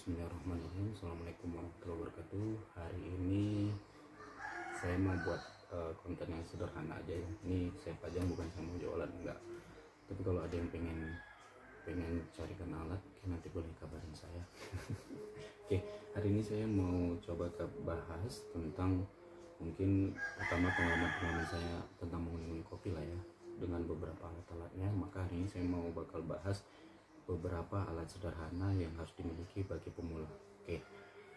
Bismillahirrahmanirrahim. Assalamualaikum warahmatullahi wabarakatuh. Hari ini saya mau buat konten yang sederhana aja ya. Ini saya pajang bukan saya mau jualan, enggak. Tapi kalau ada yang pengen carikan alat, nanti boleh kabarin saya. Oke, hari ini saya mau coba bahas tentang mungkin pertama pengalaman saya tentang mengenai kopi lah ya, dengan beberapa alat-alatnya. Maka hari ini saya bakal bahas beberapa alat sederhana yang harus dimiliki bagi pemula. Oke,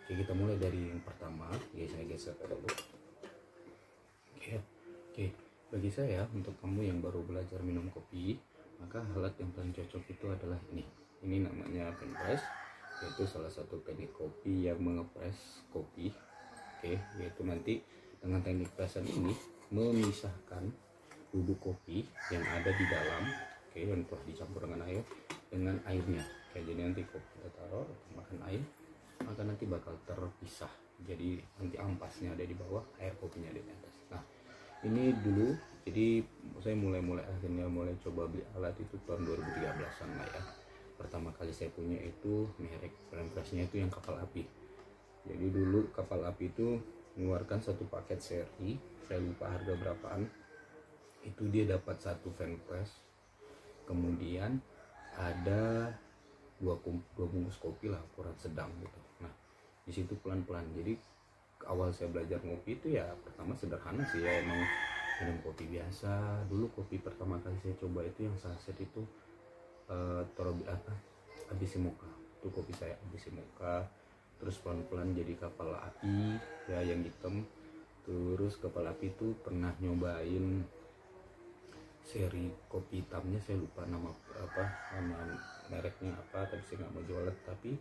kita mulai dari yang pertama. Saya geser dulu. Oke, bagi saya, untuk kamu yang baru belajar minum kopi, maka alat yang paling cocok itu adalah ini. Ini namanya pen press, yaitu salah satu teknik kopi yang mengepres kopi. Yaitu nanti dengan teknik presan ini memisahkan bubuk kopi yang ada di dalam, yang telah dicampur dengan airnya. Jadi nanti kopi kita taruh, tambahkan air, maka nanti bakal terpisah. Jadi nanti ampasnya ada di bawah, air kopinya ada di atas. Nah, ini dulu. Jadi saya mulai coba beli alat itu tahun 2013an lah ya. Pertama kali saya punya itu merek pressnya itu yang kapal api. Jadi dulu kapal api itu mengeluarkan satu paket seri, saya lupa harga berapaan. Itu dia dapat satu fan press, kemudian ada dua bungkus kopi lah, ukuran sedang gitu. Nah, di situ pelan-pelan. Jadi awal saya belajar ngopi itu ya pertama sederhana sih ya, emang minum kopi biasa. Dulu kopi pertama kali saya coba itu yang saset itu Abisimoka. Itu kopi saya Abisimoka. Terus pelan-pelan jadi kapal api ya, yang hitam. Terus kapal api itu pernah nyobain seri kopi hitamnya, saya lupa nama mereknya apa, tapi saya nggak mau jualan. Tapi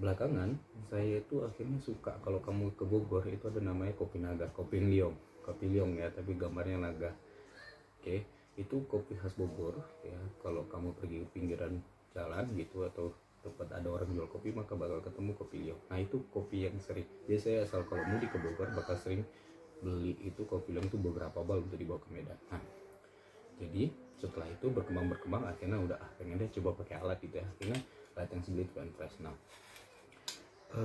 belakangan saya itu akhirnya suka, kalau kamu ke Bogor itu ada namanya kopi naga, kopi liong ya, tapi gambarnya naga. Itu kopi khas Bogor ya. Kalau kamu pergi ke pinggiran jalan gitu atau tempat ada orang jual kopi, maka bakal ketemu kopi liong. Nah, itu kopi yang sering biasanya asal kalau mudik ke Bogor bakal sering beli itu kopi liong tuh beberapa bal untuk dibawa ke Medan. Nah, jadi setelah itu berkembang akhirnya udah pengen deh coba pakai alat gitu ya. Akhirnya alat yang sebeli itu pen press. Nah,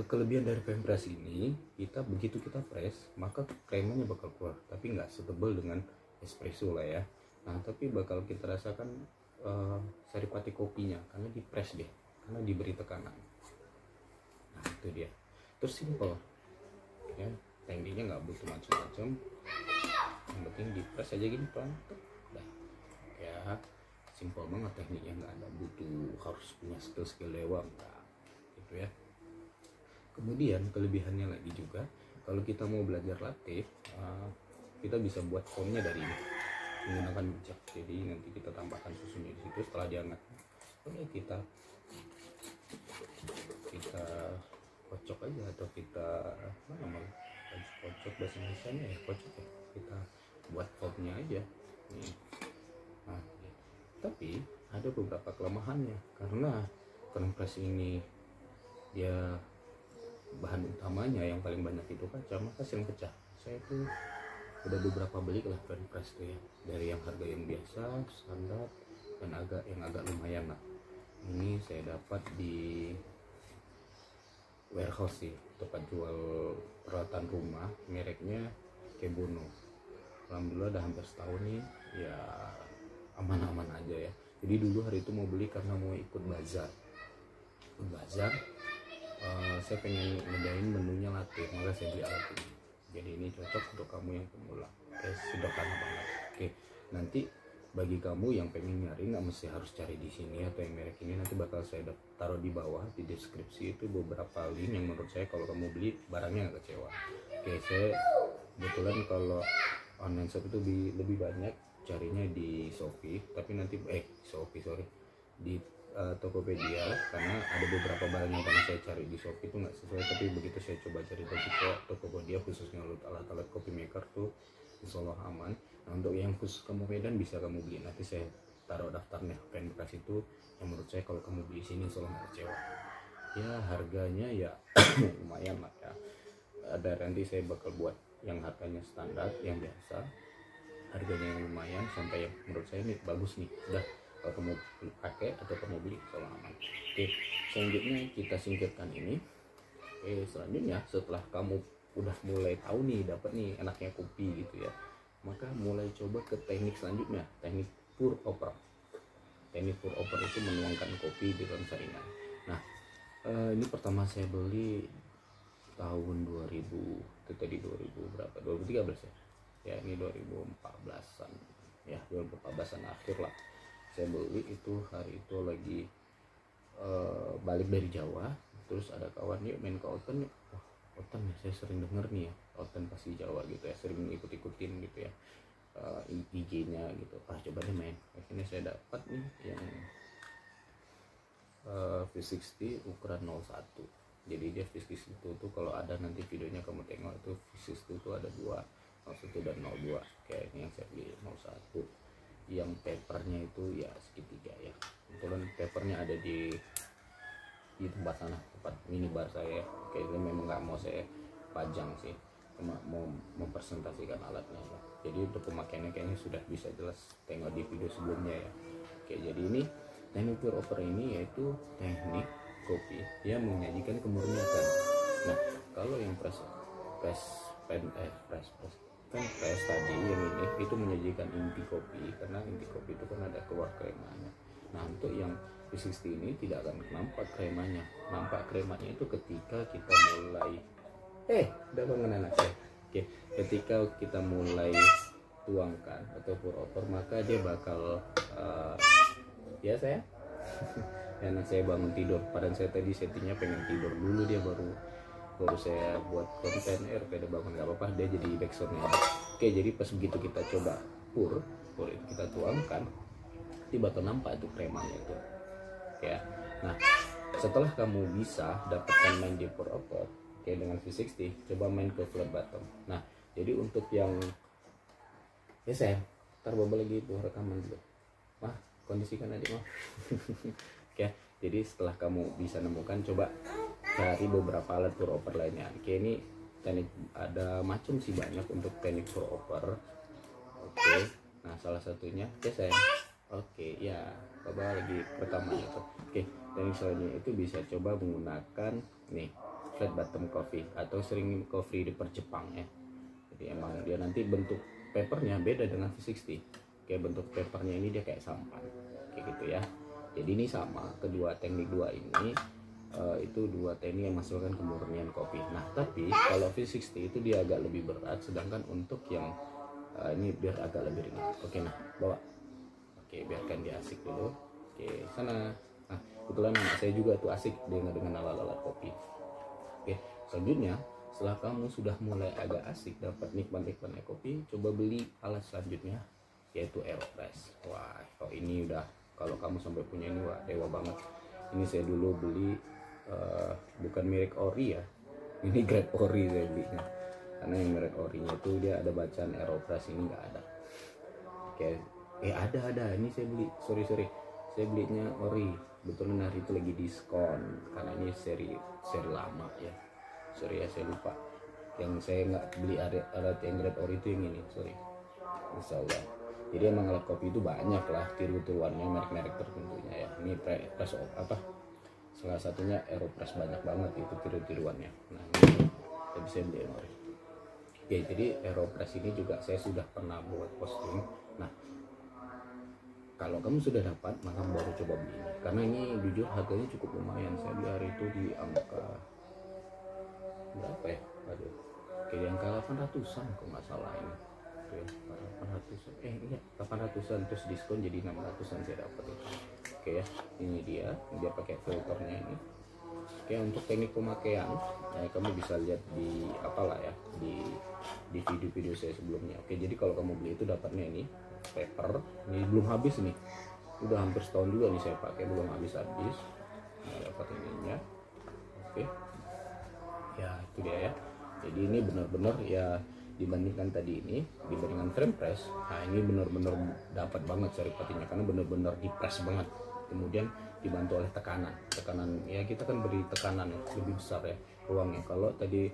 kelebihan dari pen press ini, begitu kita press maka kremanya bakal keluar, tapi nggak setebal dengan espresso lah ya. Nah, tapi bakal kita rasakan saripati kopinya karena di press deh, karena diberi tekanan. Nah, itu dia. Terus simple ya, tekniknya nggak butuh macam-macam, yang penting di press aja gini pelan. Ya, simpel banget tekniknya, nggak ada butuh harus punya skill dewa, enggak gitu ya. Kemudian kelebihannya lagi juga, kalau kita mau belajar latte, kita bisa buat foamnya dari ini menggunakan bijak. Jadi nanti kita tambahkan susunya di situ. Setelah dihangat, kita kocok aja, atau kita kocok, bahasa Indonesianya ya kocok ya, kita buat foamnya aja nih. Nah, tapi ada beberapa kelemahannya, karena pen press ini dia bahan utamanya yang paling banyak itu kaca, maka sering pecah. Saya tuh udah beberapa beli lah pen press tuh ya, dari yang harga yang biasa standar dan yang agak lumayan lah. Ini saya dapat di warehouse sih, tempat jual peralatan rumah, mereknya Kebono. Alhamdulillah udah hampir setahun nih ya, aman-aman aja ya. Jadi dulu hari itu mau beli karena mau ikut bazar. Saya pengen ngejain menunya latte, maka saya beli alat ini. Jadi ini cocok untuk kamu yang pemula. Sederhana banget. Nanti bagi kamu yang pengen nyari, nggak mesti harus cari di sini atau yang merek ini, nanti bakal saya taruh di bawah di deskripsi itu beberapa link yang menurut saya kalau kamu beli barangnya nggak kecewa. Saya kebetulan kalau online shop itu lebih banyak carinya di Shopee, tapi nanti di Tokopedia, karena ada beberapa barang yang pernah saya cari di Shopee itu nggak sesuai, tapi begitu saya coba cari di Tokopedia khususnya alat-alat coffee maker tuh insya Allah aman. Nah, untuk yang khusus kamu Medan bisa kamu beli, nanti saya taruh daftarnya. Pen press itu yang menurut saya kalau kamu beli sini insya Allah nggak kecewa ya. Harganya ya lumayan lah ya. Ada nanti saya bakal buat yang harganya standar, yang biasa, harganya yang lumayan, sampai yang menurut saya ini bagus nih, udah kalau kamu pakai atau kamu beli selalu aman. Oke, selanjutnya kita singkirkan ini. Oke, selanjutnya setelah kamu udah mulai tahu nih, dapat nih enaknya kopi gitu ya, maka mulai coba ke teknik selanjutnya, teknik pour over. Teknik pour over itu menuangkan kopi di dalam saringan. Nah, ini pertama saya beli tahun 2000, itu tadi 2000 berapa? 2013 ya. Ya, ini 2014-an. Ya, 2014-an akhir lah. Saya beli itu hari itu lagi balik dari Jawa, terus ada kawan yuk main ke Oten yuk. Wah, Oten ya, saya sering denger nih ya, Oten pasti Jawa gitu ya, sering ikut-ikutin gitu ya, IG-nya gitu. Ah, coba deh main. Akhirnya saya dapat nih yang V60 ukuran 01. Jadi dia V60 itu kalau ada nanti videonya kamu tengok, itu V60 itu ada dua, 01 dan 02. Kayak ini yang saya beli 01. Yang papernya itu ya segitiga ya. Kebetulan papernya ada di tempat sana, tempat minibar saya. Kayaknya memang nggak mau saya pajang sih, cuma mau mempresentasikan alatnya ya. Jadi untuk pemakaiannya kayaknya sudah bisa jelas, tengok di video sebelumnya ya. Oke, jadi ini teknik pour over ini yaitu teknik kopi yang menyajikan kemurnian. Nah, kalau yang press tadi yang ini itu menyajikan inti kopi, karena inti kopi itu kan ada keluar kremanya. Nah, untuk yang V60 ini tidak akan nampak kremanya. Nampak kremanya itu ketika kita mulai udah bangun anak saya. Oke, ketika kita mulai tuangkan atau pour over, maka dia bakal ya saya ya, anak saya bangun tidur, padahal saya tadi settingnya pengen tidur dulu, dia baru saya buat konten pada bangun, nggak apa-apa, dia jadi backsoundnya. Oke, jadi pas begitu kita coba pour itu kita tuangkan, tiba-tiba nampak itu kremanya itu ya. Nah, setelah kamu bisa dapatkan main di pour over kayak dengan V60, coba main ke flat bottom. Nah, jadi untuk yang ya saya ntar bawa lagi itu rekaman dulu, kondisikan adik mah. Oke, jadi setelah kamu bisa nemukan, coba cari beberapa alat pour over lainnya. Oke, ini teknik ada macam sih, banyak untuk teknik pour over. Oke, nah salah satunya ya saya. Oke, ya coba lagi rekaman itu. Oke, teknik selanjutnya itu bisa coba menggunakan nih flat bottom coffee atau sering coffee per Jepang ya. Jadi emang dia nanti bentuk papernya beda dengan V60. Kayak bentuk papernya ini dia kayak sampan kayak gitu ya. Jadi ini sama, kedua teknik dua ini itu dua teknik yang menghasilkan kemurnian kopi. Nah, tapi kalau V60 itu dia agak lebih berat, sedangkan untuk yang ini biar agak lebih ringan. Oke, nah bawa. Oke, biarkan dia asik dulu. Oke, sana. Nah, kebetulan anak saya juga tuh asik dengan alat-alat kopi. Oke, selanjutnya setelah kamu sudah mulai agak asik dapat nikmat-nikmatnya kopi, coba beli alat selanjutnya yaitu AeroPress. Wah, oh ini udah, kalau kamu sampai punya ini wah dewa banget. Ini saya dulu beli bukan merek ori ya, ini grade ori saya belinya, karena yang merek orinya itu dia ada bacaan AeroPress, ini nggak ada. Oke, ada ini saya beli, sorry saya belinya ori, betul hari itu lagi diskon karena ini seri lama ya, sorry ya saya lupa. Yang saya nggak beli alat yang grade ori itu yang ini, sorry. Insya Allah. Jadi emang alat kopi itu banyak lah tiru-tiruannya, merek-merek tertentunya ya. Ini press salah satunya AeroPress, banyak banget itu tiru-tiruannya. Nah, ini saya bisa beli yang ori. Oke, jadi AeroPress ini juga saya sudah pernah buat posting. Nah, kalau kamu sudah dapat, maka baru coba beli ini, karena ini jujur harganya cukup lumayan. Saya beli hari itu di angka berapa ya? Aduh, kayak di angka 800-an kalau nggak salah ini. Oke, 800-an. Iya, 800-an terus diskon jadi 600-an saya dapat itu. Oke ya, ini dia pakai filternya ini. Oke, untuk teknik pemakaian kamu bisa lihat di apalah ya, di video-video saya sebelumnya. Oke, jadi kalau kamu beli itu dapatnya ini paper, ini belum habis nih, udah hampir setahun juga nih saya pakai, belum habis. Nah, dapat ininya. Oke, ya itu dia ya. Jadi ini benar-benar ya, dibandingkan tadi ini, dibandingkan frame press, nah ini benar-benar dapat banget saripatinya, karena benar-benar dipres banget, kemudian dibantu oleh tekanan ya, kita kan beri tekanan lebih besar ya ruangnya. Kalau tadi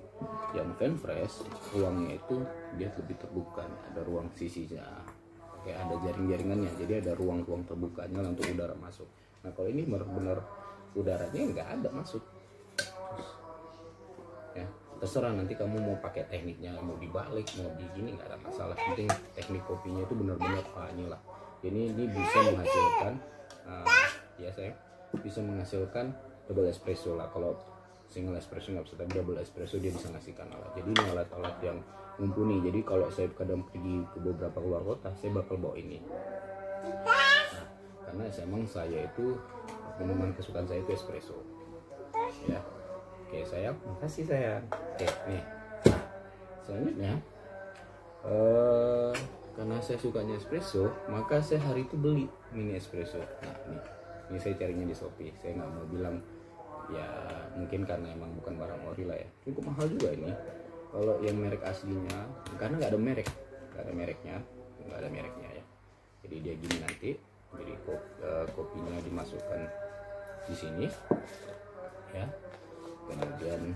yang fan press ruangnya itu dia lebih terbuka, ada ruang sisinya. kayak ada jaring-jaringannya, jadi ada ruang-ruang terbukanya untuk udara masuk. Nah kalau ini benar-benar udaranya nggak ada masuk. Ya terserah nanti kamu mau pakai tekniknya, mau dibalik, mau di gini, nggak ada masalah. Penting teknik kopinya itu benar-benar inilah. Ini bisa menghasilkan ya saya bisa menghasilkan double espresso lah. Kalau single espresso nggak bisa, tapi double espresso dia bisa ngasihkan alat. Jadi ini alat-alat yang mumpuni. Jadi kalau saya kadang pergi ke beberapa keluar kota, saya bakal bawa ini. Nah, karena emang saya itu minuman kesukaan saya itu espresso. Ya, oke sayang, makasih sayang. Oke nih, nah, selanjutnya karena saya sukanya espresso, maka saya hari itu beli mini espresso. Nah ini saya carinya di Shopee. Saya nggak mau bilang ya, mungkin karena emang bukan barang ori lah ya, cukup mahal juga ini. Kalau yang merek aslinya, karena nggak ada mereknya ya. Jadi dia gini nanti, jadi kopinya dimasukkan di sini, ya. Kemudian,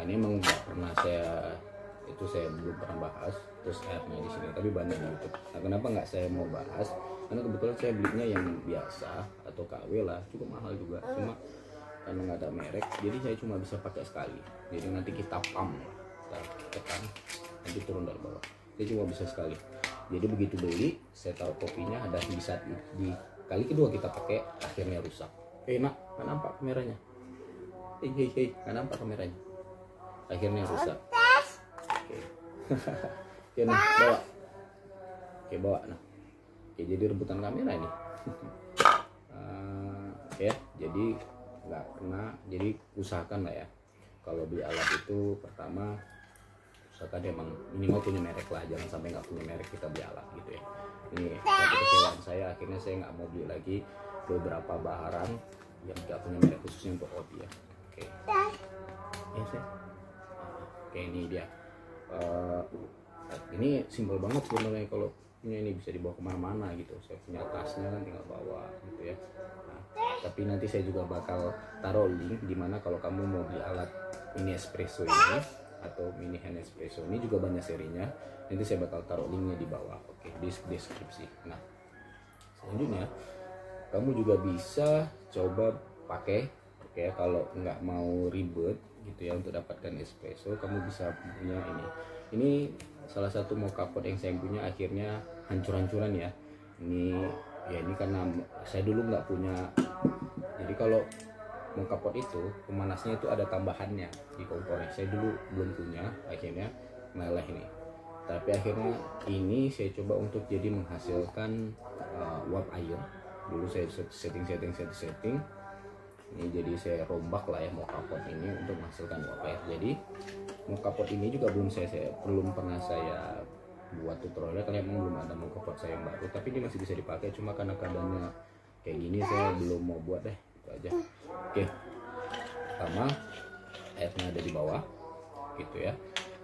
ini emang nggak pernah saya belum pernah bahas. Terus airnya di sini, tapi banyak di YouTube. Nah, kenapa nggak saya mau bahas? Karena kebetulan saya belinya yang biasa atau KW lah, cukup mahal juga. Cuma karena nggak ada merek, jadi saya cuma bisa pakai sekali. Jadi nanti kita pump, kita tekan, nanti turun dari bawah. Saya cuma bisa sekali. Jadi begitu beli, saya tahu kopinya ada di saat di kali kedua kita pakai, akhirnya rusak. Nak, nggak nampak kameranya? Hei, nggak nampak kameranya? Akhirnya rusak. Oke. Oke, nah, bawa. Oke, bawa, nah. Oke, jadi rebutan kamera ini. Ya, jadi nggak kena. Jadi usahakan lah ya, kalau beli alat itu pertama usahakan emang minimal punya merek lah, jangan sampai nggak punya merek kita beli alat gitu ya. Ini satu kecewaan saya, akhirnya saya nggak mau beli lagi beberapa bahan yang nggak punya merek khususnya untuk kopi ya. Oke, ya saya. Oke, ini dia. Ini simpel banget sebenarnya. Kalau punya ini bisa dibawa kemana-mana gitu. Saya punya tasnya kan, tinggal bawa gitu ya. Nah, tapi nanti saya juga bakal taruh link dimana kalau kamu mau beli alat mini espresso ini atau mini hand espresso ini, juga banyak serinya. Nanti saya bakal taruh linknya di bawah, oke, di deskripsi. Nah, selanjutnya kamu juga bisa coba pakai, oke, kalau nggak mau ribet gitu ya untuk dapatkan espresso, kamu bisa punya ini. Ini salah satu mocha pot yang saya punya, akhirnya hancur-hancuran ya. Ini karena saya dulu nggak punya. Jadi kalau mocha pot itu pemanasnya itu ada tambahannya di kompornya. Saya dulu belum punya, akhirnya meleleh ini. Tapi akhirnya ini saya coba untuk jadi menghasilkan uap air. Dulu saya setting. Ini jadi saya rombak lah ya mocha pot ini untuk menghasilkan uap air. Jadi mocha pot ini juga belum pernah saya buat tutorialnya, karena emang belum ada mocha pot saya yang baru. Tapi ini masih bisa dipakai, cuma karena keadaannya kayak gini saya belum mau buat deh, itu aja. Oke, pertama airnya ada di bawah gitu ya.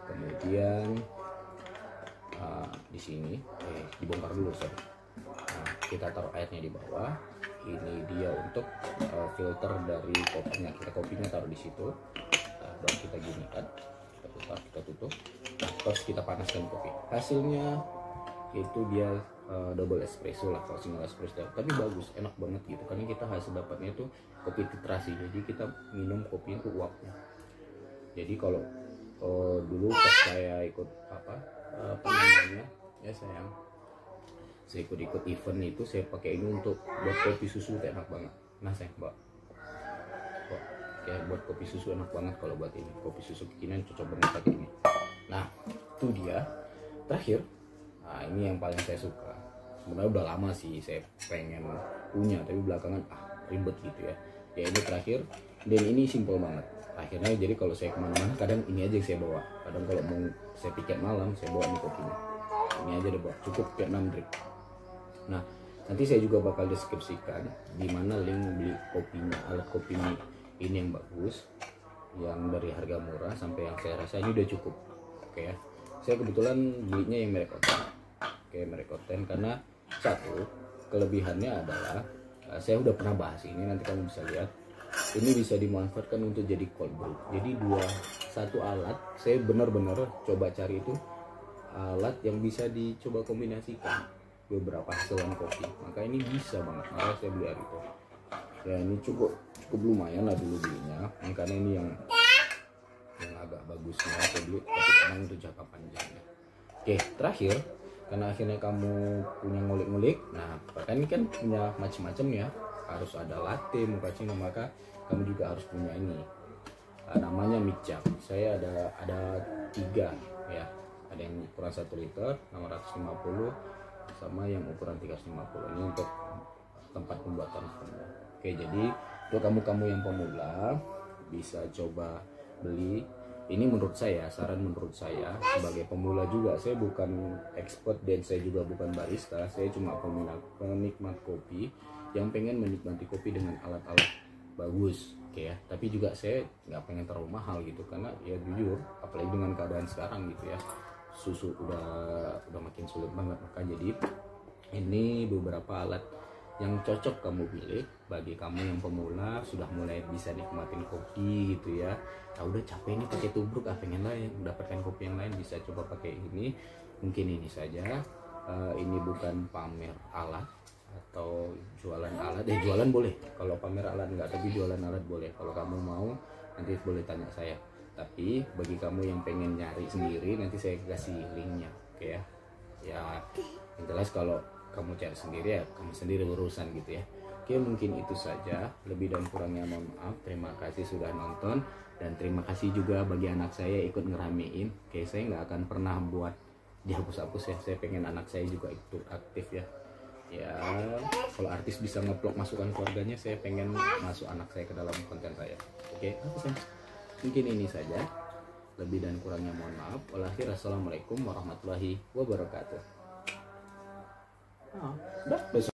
Kemudian di sini dibongkar dulu sorry. Nah, kita taruh airnya di bawah. Ini dia untuk filter dari kopinya. Kopinya taruh di situ. Nah, baru kita gini kan, kita tutup. Nah, terus kita panaskan kopi. Hasilnya itu dia double espresso lah, kalau single espresso. Tapi bagus, enak banget gitu. Karena kita hasil dapatnya itu kopi titrasi. Jadi kita minum kopi itu uapnya. Jadi kalau dulu pas saya ikut apa namanya ya sayang, saya ikut event itu, saya pakai ini untuk buat kopi susu, enak banget. Nah sayang, mbak, kayak buat kopi susu enak banget. Kalau buat ini kopi susu kekinian cocok banget pakai ini. Nah itu dia. Terakhir, nah ini yang paling saya suka. Sebenarnya udah lama sih saya pengen punya, tapi belakangan ribet gitu ya. Ya ini terakhir, dan ini simple banget. Akhirnya jadi kalau saya kemana-mana kadang ini aja yang saya bawa. Kadang kalau mau saya piket malam, saya bawa ini kopinya. Ini aja deh bawa, cukup kayak 6 drip. Nah nanti saya juga bakal deskripsikan di mana link beli kopinya, alat kopi ini yang bagus, yang dari harga murah sampai yang saya rasa ini udah cukup. Oke ya, saya kebetulan belinya yang merek Oten. Oke, merek Oten karena satu kelebihannya adalah saya udah pernah bahas ini, nanti kamu bisa lihat. Ini bisa dimanfaatkan untuk jadi cold brew. Jadi satu alat saya benar-benar coba cari itu alat yang bisa dicoba kombinasikan beberapa hasilan kopi, maka ini bisa banget, maka saya beli Arito. Ya ini cukup lumayan lah dulu belinya, makanya ini yang agak bagusnya saya beli, tapi memang untuk jangka panjangnya. Oke, terakhir, karena akhirnya kamu punya ngulik-ngulik, nah bahkan ini kan punya macam-macam ya, harus ada latte, mochaccino, maka kamu juga harus punya ini, namanya micap. Saya ada 3 ya, ada yang ukuran 1 liter 650 sama yang ukuran 350. Ini untuk tempat pembuatan semua. Oke, jadi untuk kamu yang pemula bisa coba beli ini. Menurut saya, saran menurut saya sebagai pemula juga, saya bukan expert dan saya juga bukan barista, saya cuma penikmat kopi yang pengen menikmati kopi dengan alat-alat bagus. Oke ya, tapi juga saya nggak pengen terlalu mahal gitu, karena ya jujur apalagi dengan keadaan sekarang gitu ya, susu udah makin sulit banget. Maka jadi ini beberapa alat yang cocok kamu pilih bagi kamu yang pemula, sudah mulai bisa nikmatin kopi gitu ya. Nah, udah capek nih pakai tubruk, pengen lain mendapatkan kopi yang lain, bisa coba pakai ini. Mungkin ini saja. Ini bukan pamer alat atau jualan alat. Jualan boleh, kalau pamer alat enggak, tapi jualan alat boleh. Kalau kamu mau nanti boleh tanya saya. Tapi bagi kamu yang pengen nyari sendiri, nanti saya kasih linknya, oke ya. Ya yang jelas kalau kamu cari sendiri ya kamu sendiri urusan gitu ya. Oke, mungkin itu saja, lebih dan kurangnya mohon maaf. Terima kasih sudah nonton, dan terima kasih juga bagi anak saya ikut ngeramein. Oke, saya nggak akan pernah buat dihapus-hapus ya, saya pengen anak saya juga ikut aktif ya. Ya kalau artis bisa ngeplok masukan keluarganya, saya pengen masuk anak saya ke dalam konten saya. Oke, mungkin ini saja, lebih dan kurangnya mohon maaf. Wassalamualaikum warahmatullahi wabarakatuh. Udah besok.